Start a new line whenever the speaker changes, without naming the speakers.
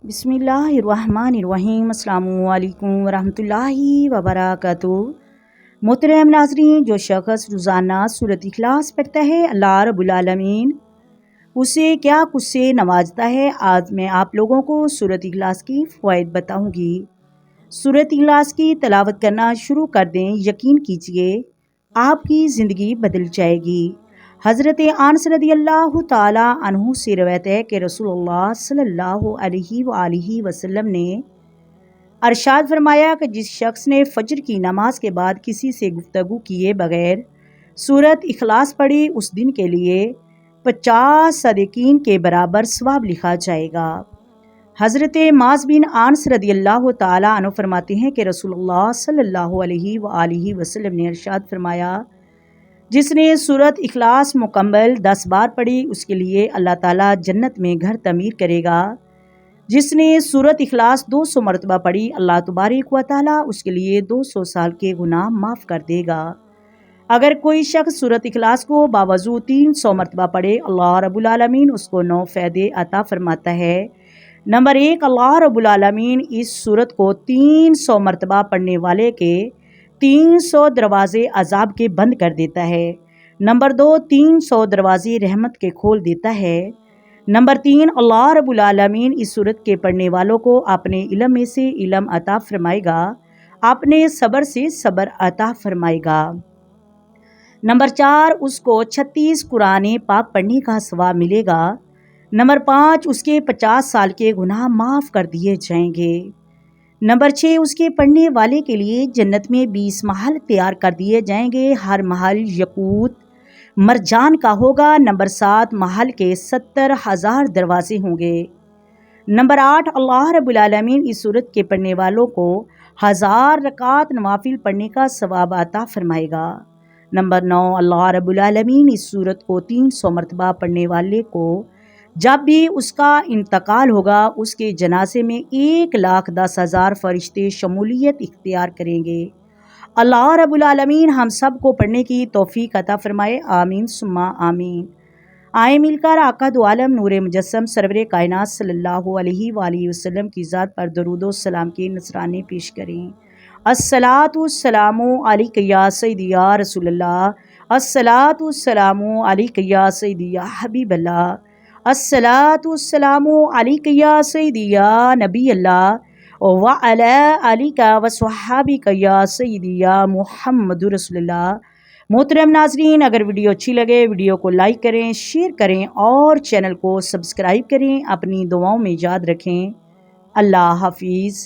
बिस्मिल्लाहिर्रहमानिर्रहीम। अस्सलामु अलैकुम वरहमतुल्लाहि वबरकातुहू। मोहतरम नाज़रीन, जो शख्स रोज़ाना सूरत इखलास पढ़ता है, अल्लाह रब्बुल आलमीन उसे क्या कुछ से नवाजता है। आज मैं आप लोगों को सूरत इखलास की फ़वाइद बताऊंगी। सूरत इखलास की तिलावत करना शुरू कर दें, यकीन कीजिए आपकी ज़िंदगी बदल जाएगी। हज़रत अनस रज़ियल्लाहु ताला अन्हु से रवायत है कि रसूलुल्लाह सल्लल्लाहु अलैहि वसल्लम ने अरशाद फरमाया कि जिस शख्स ने फजर की नमाज के बाद किसी से गुफ्तगू किए बगैर सूरत इखलास पढ़ी, उस दिन के लिए 50 सदीकीन के बराबर सवाब लिखा जाएगा। हज़रत माज़ बिन अनस रज़ियल्लाहु ताला अन्हु फरमाते हैं कि रसूलुल्लाह सल्लल्लाहु अलैहि वसल्लम ने अरशाद फरमाया, जिसने सूरत इखलास मुकम्मल 10 बार पढ़ी, उसके लिए अल्लाह ताला जन्नत में घर तमीर करेगा। जिसने सूरत इखलास 200 मरतबा पढ़ी, अल्लाह तबारक व तआला उसके लिए 200 साल के गुनाह माफ़ कर देगा। अगर कोई शख्स सूरत इखलास को बावजूद 300 मरतबा पढ़े, अल्लाह रब्बुल आलमीन उसको 9 फ़ायदे अता फरमाता है। नंबर 1, अल्लाह रब्बुल आलमीन इस सूरत को 300 मरतबा पढ़ने वाले के 300 दरवाजे अजाब के बंद कर देता है। नंबर 2, 300 दरवाजे रहमत के खोल देता है। नंबर 3, अल्लाह रब्बुल आलमीन इस सूरत के पढ़ने वालों को अपने इल्म में से इल्म अता फरमाएगा, अपने सब्र से सब्र अता फरमाएगा। नंबर 4, उसको 36 कुरान पाक पढ़ने का सवाब मिलेगा। नंबर 5, उसके 50 साल के गुनाह माफ़ कर दिए जाएंगे। नंबर 6, उसके पढ़ने वाले के लिए जन्नत में 20 महल तैयार कर दिए जाएंगे। हर महल यकूत मरजान का होगा। नंबर 7, महल के 70,000 दरवाजे होंगे। नंबर 8, अल्लाह रब्बुल आलमीन इस सूरत के पढ़ने वालों को 1000 रकात नवाफिल पढ़ने का सवाब अता फरमाएगा। नंबर 9, अल्लाह रब्बुल आलमीन इस सूरत को 300 मरतबा पढ़ने वाले को जब भी उसका इंतकाल होगा, उसके जनाजे में 1,10,000 फरिश्ते शमूलियत इख्तियार करेंगे। अल्लाह रब्बुल आलमीन हम सब को पढ़ने की तौफीक अता फरमाए। आमीन सुम्मा आमीन। आए मिलकर आका दो आलम नूर मुजस्सम सरवरे कायनात सल्लल्लाहु अलैहि वसल्लम की ज़ात पर दरूदो सलाम के नज़राने पेश करें। अस्सलातु वस्सलामु अलैका या सय्यदी या रसूलल्लाह, अस्सलातु वस्सलामु अलैका या सय्यदी या हबीबल्लाह, अस्सलातु वस्सलामु अलैका या सय्यदी या नबी अल्लाह व अला आलिका व स्वहाबिका या सय्यदी या मुहम्मदुर रसूलुल्लाह। मोहतरम नाज़रीन, अगर वीडियो अच्छी लगे वीडियो को लाइक करें, शेयर करें और चैनल को सब्सक्राइब करें। अपनी दुआओं में याद रखें। अल्लाह हाफिज़।